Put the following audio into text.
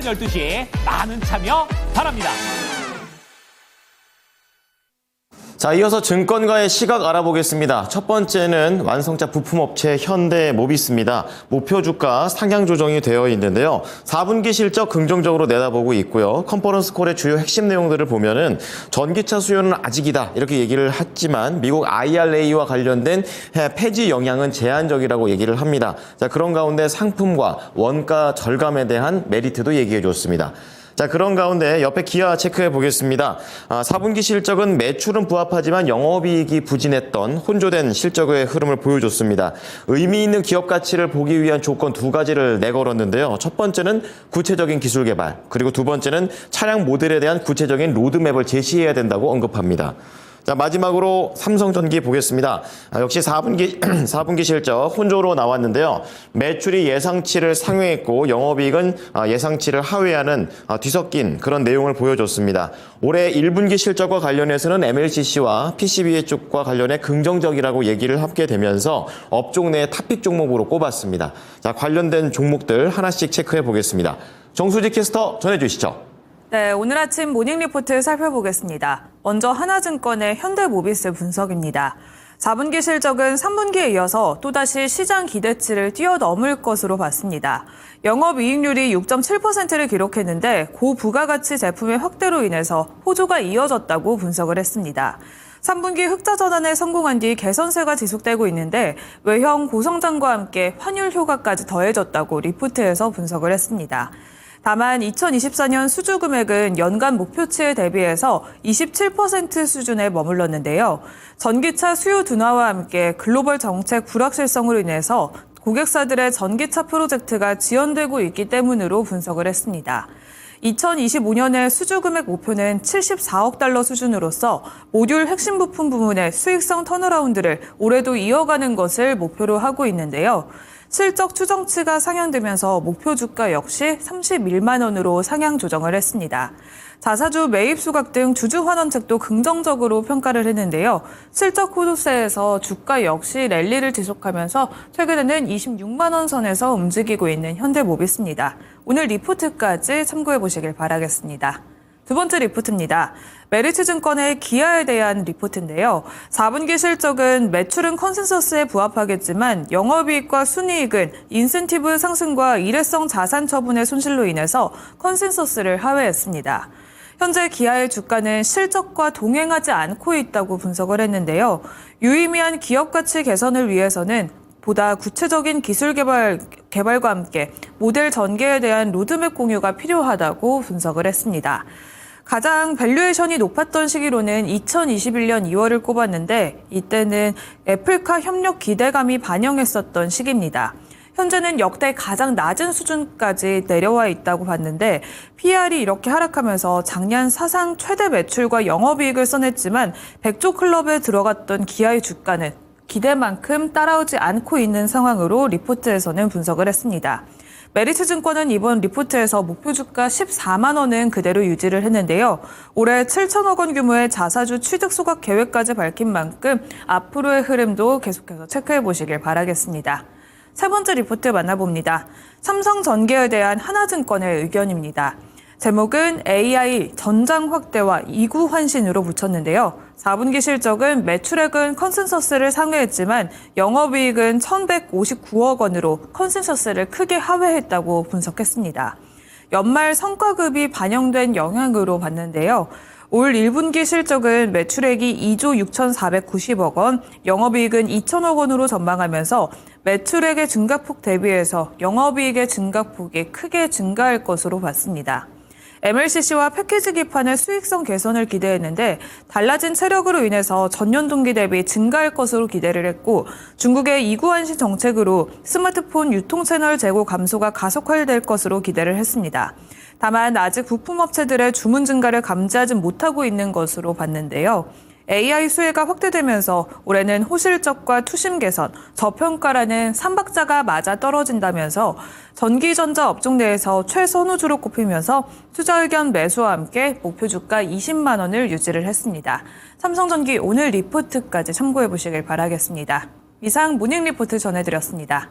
오전 12시에 많은 참여 바랍니다. 자, 이어서 증권가의 시각 알아보겠습니다. 첫 번째는 완성차 부품업체 현대모비스입니다. 목표 주가 상향 조정이 되어 있는데요. 4분기 실적 긍정적으로 내다보고 있고요. 컨퍼런스 콜의 주요 핵심 내용들을 보면은 전기차 수요는 아직이다 이렇게 얘기를 했지만 미국 IRA와 관련된 폐지 영향은 제한적이라고 얘기를 합니다. 자, 그런 가운데 상품과 원가 절감에 대한 메리트도 얘기해 줬습니다. 자, 그런 가운데 옆에 기아 체크해 보겠습니다. 4분기 실적은 매출은 부합하지만 영업이익이 부진했던 혼조된 실적의 흐름을 보여줬습니다. 의미 있는 기업 가치를 보기 위한 조건 두 가지를 내걸었는데요. 첫 번째는 구체적인 기술 개발, 그리고 두 번째는 차량 모델에 대한 구체적인 로드맵을 제시해야 된다고 언급합니다. 자, 마지막으로 삼성전기 보겠습니다. 역시 4분기 실적 혼조로 나왔는데요. 매출이 예상치를 상회했고 영업이익은 예상치를 하회하는 뒤섞인 그런 내용을 보여줬습니다. 올해 1분기 실적과 관련해서는 MLCC와 PCBA 쪽과 관련해 긍정적이라고 얘기를 하게 되면서 업종 내 탑픽 종목으로 꼽았습니다. 자, 관련된 종목들 하나씩 체크해 보겠습니다. 정수지 캐스터 전해주시죠. 네, 오늘 아침 모닝 리포트 살펴보겠습니다. 먼저 하나증권의 현대모비스 분석입니다. 4분기 실적은 3분기에 이어서 또다시 시장 기대치를 뛰어넘을 것으로 봤습니다. 영업이익률이 6.7%를 기록했는데 고부가가치 제품의 확대로 인해서 호조가 이어졌다고 분석을 했습니다. 3분기 흑자 전환에 성공한 뒤 개선세가 지속되고 있는데 외형 고성장과 함께 환율 효과까지 더해졌다고 리포트에서 분석을 했습니다. 다만 2024년 수주 금액은 연간 목표치에 대비해서 27% 수준에 머물렀는데요. 전기차 수요 둔화와 함께 글로벌 정책 불확실성으로 인해서 고객사들의 전기차 프로젝트가 지연되고 있기 때문으로 분석을 했습니다. 2025년의 수주 금액 목표는 74억 달러 수준으로서 모듈 핵심 부품 부문의 수익성 턴어라운드를 올해도 이어가는 것을 목표로 하고 있는데요. 실적 추정치가 상향되면서 목표 주가 역시 31만 원으로 상향 조정을 했습니다. 자사주 매입 수각 등 주주 환원책도 긍정적으로 평가를 했는데요. 실적 호조세에서 주가 역시 랠리를 지속하면서 최근에는 26만 원 선에서 움직이고 있는 현대모비스입니다. 오늘 리포트까지 참고해 보시길 바라겠습니다. 두 번째 리포트입니다. 메리츠증권의 기아에 대한 리포트인데요. 4분기 실적은 매출은 컨센서스에 부합하겠지만 영업이익과 순이익은 인센티브 상승과 일회성 자산 처분의 손실로 인해서 컨센서스를 하회했습니다. 현재 기아의 주가는 실적과 동행하지 않고 있다고 분석을 했는데요. 유의미한 기업 가치 개선을 위해서는 보다 구체적인 기술 개발과 함께 모델 전개에 대한 로드맵 공유가 필요하다고 분석을 했습니다. 가장 밸류에이션이 높았던 시기로는 2021년 2월을 꼽았는데 이때는 애플카 협력 기대감이 반영했었던 시기입니다. 현재는 역대 가장 낮은 수준까지 내려와 있다고 봤는데 PR이 이렇게 하락하면서 작년 사상 최대 매출과 영업이익을 써냈지만 100조 클럽에 들어갔던 기아의 주가는 기대만큼 따라오지 않고 있는 상황으로 리포트에서는 분석을 했습니다. 메리츠증권은 이번 리포트에서 목표 주가 14만 원은 그대로 유지를 했는데요. 올해 7천억 원 규모의 자사주 취득 소각 계획까지 밝힌 만큼 앞으로의 흐름도 계속해서 체크해 보시길 바라겠습니다. 세 번째 리포트 만나봅니다. 삼성전기에 대한 하나증권의 의견입니다. 제목은 AI 전장 확대와 이구 환신으로 붙였는데요. 4분기 실적은 매출액은 컨센서스를 상회했지만 영업이익은 1,159억 원으로 컨센서스를 크게 하회했다고 분석했습니다. 연말 성과급이 반영된 영향으로 봤는데요. 올 1분기 실적은 매출액이 2조 6,490억 원, 영업이익은 2천억 원으로 전망하면서 매출액의 증가폭 대비해서 영업이익의 증가폭이 크게 증가할 것으로 봤습니다. MLCC와 패키지 기판의 수익성 개선을 기대했는데 달라진 체력으로 인해서 전년 동기 대비 증가할 것으로 기대를 했고 중국의 이구환시 정책으로 스마트폰 유통 채널 재고 감소가 가속화될 것으로 기대를 했습니다. 다만 아직 부품업체들의 주문 증가를 감지하지 못하고 있는 것으로 봤는데요. AI 수혜가 확대되면서 올해는 호실적과 투심 개선, 저평가라는 3박자가 맞아 떨어진다면서 전기전자 업종 내에서 최선호주로 꼽히면서 투자 의견 매수와 함께 목표 주가 20만 원을 유지를 했습니다. 삼성전기 오늘 리포트까지 참고해 보시길 바라겠습니다. 이상 모닝 리포트 전해드렸습니다.